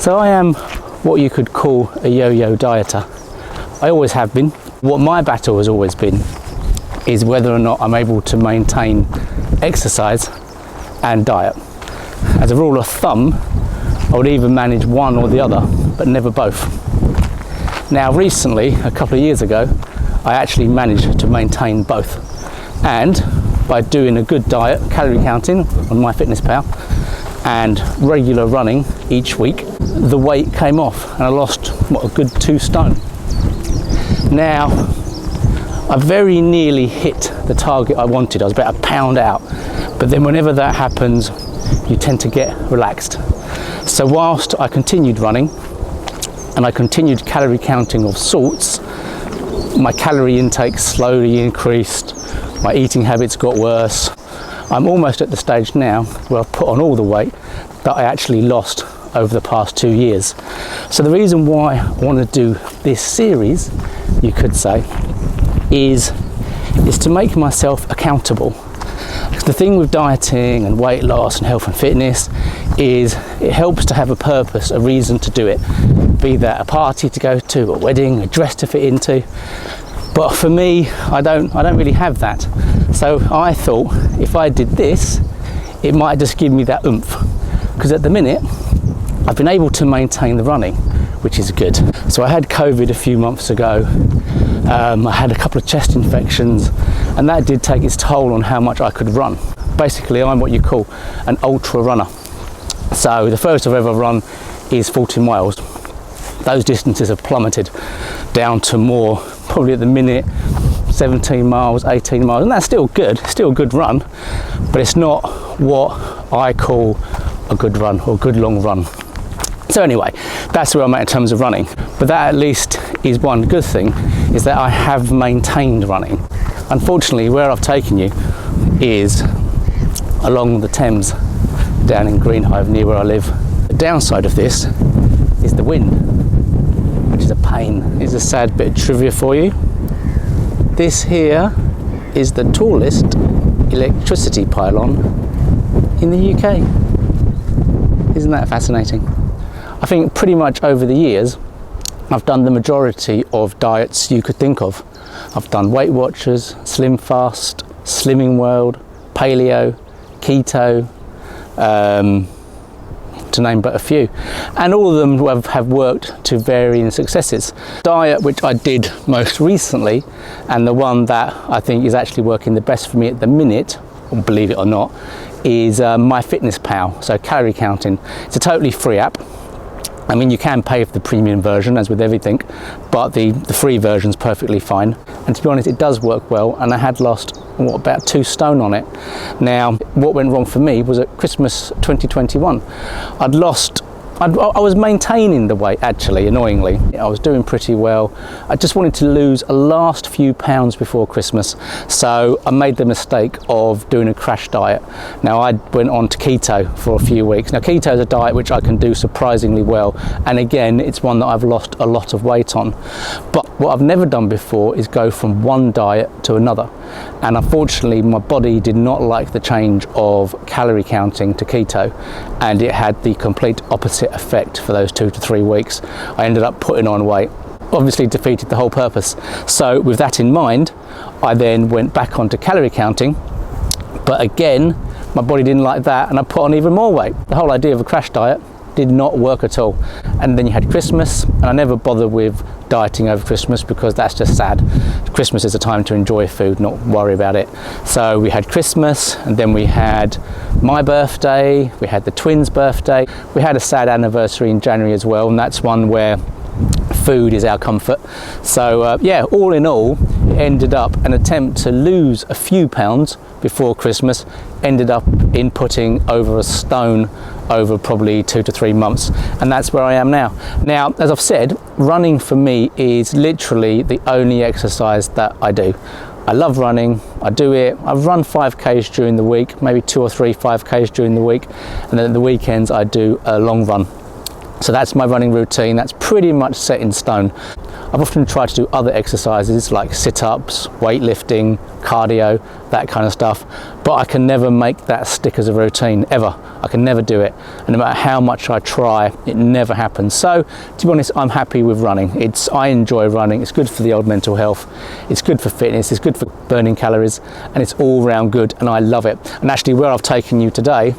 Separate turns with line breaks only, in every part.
So I am what you could call a yo-yo dieter. I always have been. What my battle has always been is whether or not I'm able to maintain exercise and diet. As a rule of thumb, I would either manage one or the other, but never both. Now recently, a couple of years ago, I actually managed to maintain both. And by doing a good diet, calorie counting on MyFitnessPal, and regular running each week, the weight came off and I lost, what, a good 2 stone. Now, I very nearly hit the target I wanted. I was about a pound out. But then whenever that happens, you tend to get relaxed. So whilst I continued running and I continued calorie counting of sorts, my calorie intake slowly increased, my eating habits got worse. I'm almost at the stage now where I've put on all the weight that I actually lost over the past 2 years. So the reason why I want to do this series, you could say, is to make myself accountable. The thing with dieting and weight loss and health and fitness is it helps to have a purpose, a reason to do it. Be that a party to go to, a wedding, a dress to fit into. But for me, I don't really have that. So I thought if I did this, it might just give me that oomph. Because at the minute, I've been able to maintain the running, which is good. So I had COVID a few months ago. I had a couple of chest infections, and that did take its toll on how much I could run. Basically, I'm what you call an ultra runner. So the furthest I've ever run is 40 miles. Those distances have plummeted down to more, probably at the minute, 17 miles, 18 miles, and that's still good, still a good run, but it's not what I call a good run or a good long run. So anyway, that's where I'm at in terms of running. But that at least is one good thing, is that I have maintained running. Unfortunately, where I've taken you is along the Thames, down in Greenhive, near where I live. The downside of this is the wind, which is a pain. Here's a sad bit of trivia for you. This here is the tallest electricity pylon in the UK. Isn't that fascinating? I think pretty much over the years, I've done the majority of diets you could think of. I've done Weight Watchers, Slim Fast, Slimming World, Paleo, Keto, to name but a few. And all of them have worked to varying successes. Diet which I did most recently, and the one that I think is actually working the best for me at the minute, believe it or not, is MyFitnessPal, so calorie counting. It's a totally free app. I mean, you can pay for the premium version, as with everything, but the free version's perfectly fine. And to be honest, it does work well, and I had lost, what, about 2 stone on it. Now, what went wrong for me was at Christmas 2021. I was maintaining the weight, actually, annoyingly. I was doing pretty well. I just wanted to lose a last few pounds before Christmas. So I made the mistake of doing a crash diet. Now, I went on to keto for a few weeks. Now, keto is a diet which I can do surprisingly well. And again, it's one that I've lost a lot of weight on. But what I've never done before is go from one diet to another. And unfortunately, my body did not like the change of calorie counting to keto. And it had the complete opposite effect for those 2 to 3 weeks. I ended up putting on weight, obviously defeated the whole purpose. So with that in mind, I then went back onto calorie counting, but again, my body didn't like that and I put on even more weight. The whole idea of a crash diet did not work at all. And then you had Christmas, and I never bother with dieting over Christmas because that's just sad. Christmas is a time to enjoy food, not worry about it. So we had Christmas, and then we had my birthday, we had the twins' birthday, we had a sad anniversary in January as well, and that's one where food is our comfort. So yeah, all in all, it ended up an attempt to lose a few pounds before Christmas, ended up in putting over a stone over probably 2 to 3 months, and that's where I am now. Now, as I've said, running for me is literally the only exercise that I do. I love running, I do it, I've run 5Ks during the week, maybe 2 or 3 5Ks during the week, and then at the weekends I do a long run. So that's my running routine. That's pretty much set in stone. I've often tried to do other exercises like sit-ups, weightlifting, cardio, that kind of stuff, but I can never make that stick as a routine, ever. I can never do it, and no matter how much I try, it never happens. So to be honest, I'm happy with running. I enjoy running. It's good for the old mental health, it's good for fitness, it's good for burning calories, and it's all round good, and I love it. And actually where I've taken you today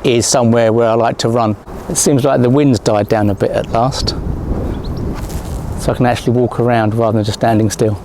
is somewhere where I like to run. It seems like the wind's died down a bit at last, so I can actually walk around rather than just standing still.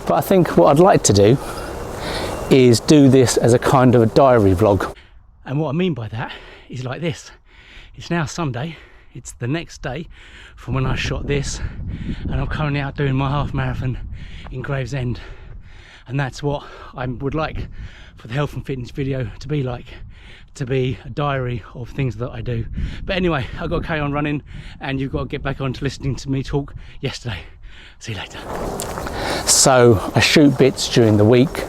But I think what I'd like to do is do this as a kind of a diary vlog. And what I mean by that is like this. It's now Sunday, it's the next day from when I shot this, and I'm currently out doing my half marathon in Gravesend. And that's what I would like for the health and fitness video to be like, to be a diary of things that I do. But anyway, I've got to carry on running, and you've got to get back on to listening to me talk yesterday. See you later. So I shoot bits during the week.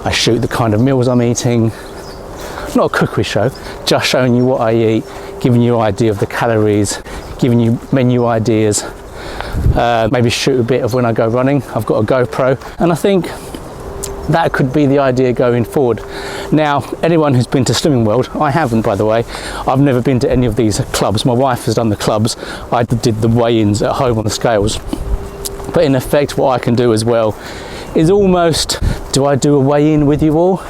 I shoot the kind of meals I'm eating. Not a cookery show, just showing you what I eat, giving you an idea of the calories, giving you menu ideas. Maybe shoot a bit of when I go running. I've got a GoPro, and I think that could be the idea going forward. Now, anyone who's been to Slimming World, I haven't, by the way. I've never been to any of these clubs. My wife has done the clubs. I did the weigh-ins at home on the scales. But in effect, what I can do as well is almost, do I do a weigh-in with you all?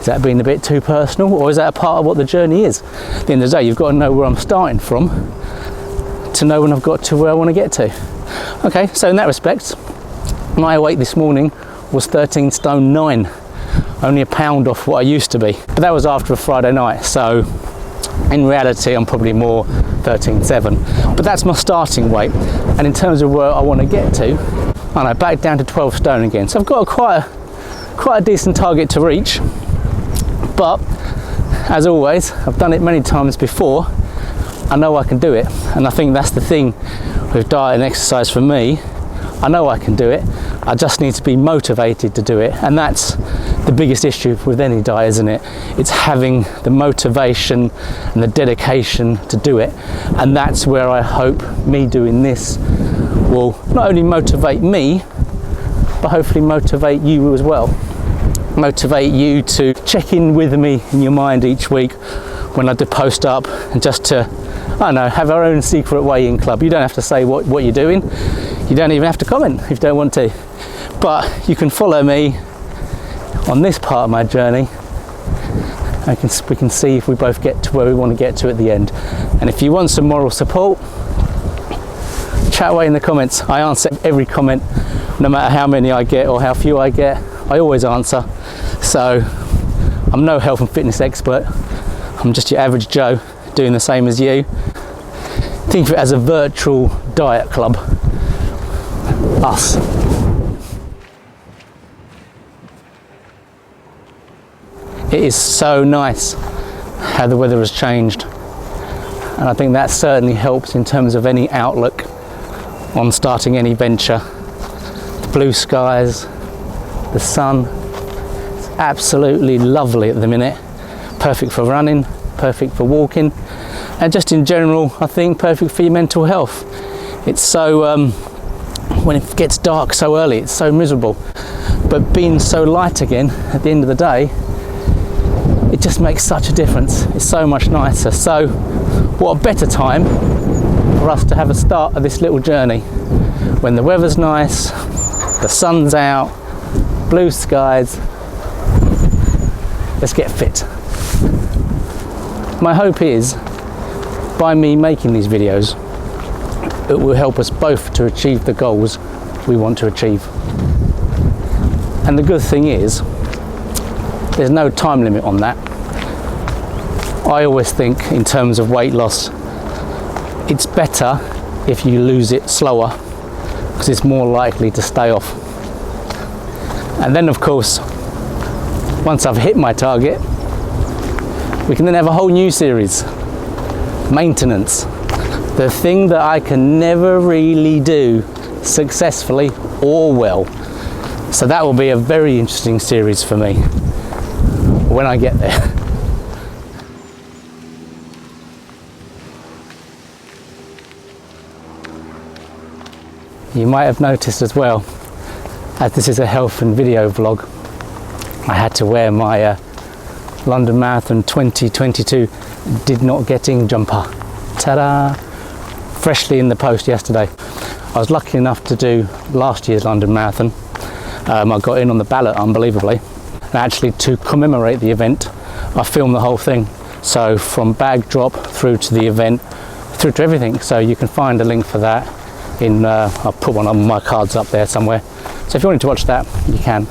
Is that being a bit too personal, or is that a part of what the journey is? At the end of the day, you've got to know where I'm starting from to know when I've got to where I want to get to. Okay, so in that respect, my weight this morning was 13 stone 9, only a pound off what I used to be. But that was after a Friday night, so in reality I'm probably more 13.7, but that's my starting weight. And in terms of where I want to get to, I know, back down to 12 stone again. So I've got quite a decent target to reach, but as always, I've done it many times before. I know I can do it, and I think that's the thing with diet and exercise for me. I know I can do it, I just need to be motivated to do it, and that's the biggest issue with any diet, isn't it? It's having the motivation and the dedication to do it, and that's where I hope me doing this will not only motivate me, but hopefully motivate you as well. Motivate you to check in with me in your mind each week when I do post up, and just to, I don't know, have our own secret weigh-in club. You don't have to say what you're doing. You don't even have to comment if you don't want to. But you can follow me on this part of my journey, and we can see if we both get to where we want to get to at the end. And if you want some moral support, chat away in the comments. I answer every comment, no matter how many I get or how few I get. I always answer. So I'm no health and fitness expert. I'm just your average Joe doing the same as you. Think of it as a virtual diet club. Us. It is so nice how the weather has changed, and I think that certainly helps in terms of any outlook on starting any venture. The blue skies, the sun, it's absolutely lovely at the minute. Perfect for running, perfect for walking, and just in general, I think perfect for your mental health. It's so when it gets dark so early, it's so miserable, but being so light again at the end of the day, it just makes such a difference. It's so much nicer. So what a better time for us to have a start of this little journey when the weather's nice, the sun's out, blue skies. Let's get fit. My hope is, by me making these videos, it will help us both to achieve the goals we want to achieve. And the good thing is, there's no time limit on that. I always think in terms of weight loss, it's better if you lose it slower, because it's more likely to stay off. And then of course, once I've hit my target, we can then have a whole new series. Maintenance. The thing that I can never really do successfully or well. So that will be a very interesting series for me when I get there. You might have noticed as well, as this is a health and video vlog, I had to wear my London Marathon 2022 did not get in jumper. Ta-da! Freshly in the post yesterday. I was lucky enough to do last year's London Marathon. I got in on the ballot, unbelievably. And actually, to commemorate the event, I filmed the whole thing. So from bag drop through to the event, through to everything. So you can find a link for that in, I'll put one of my cards up there somewhere. So if you wanted to watch that, you can.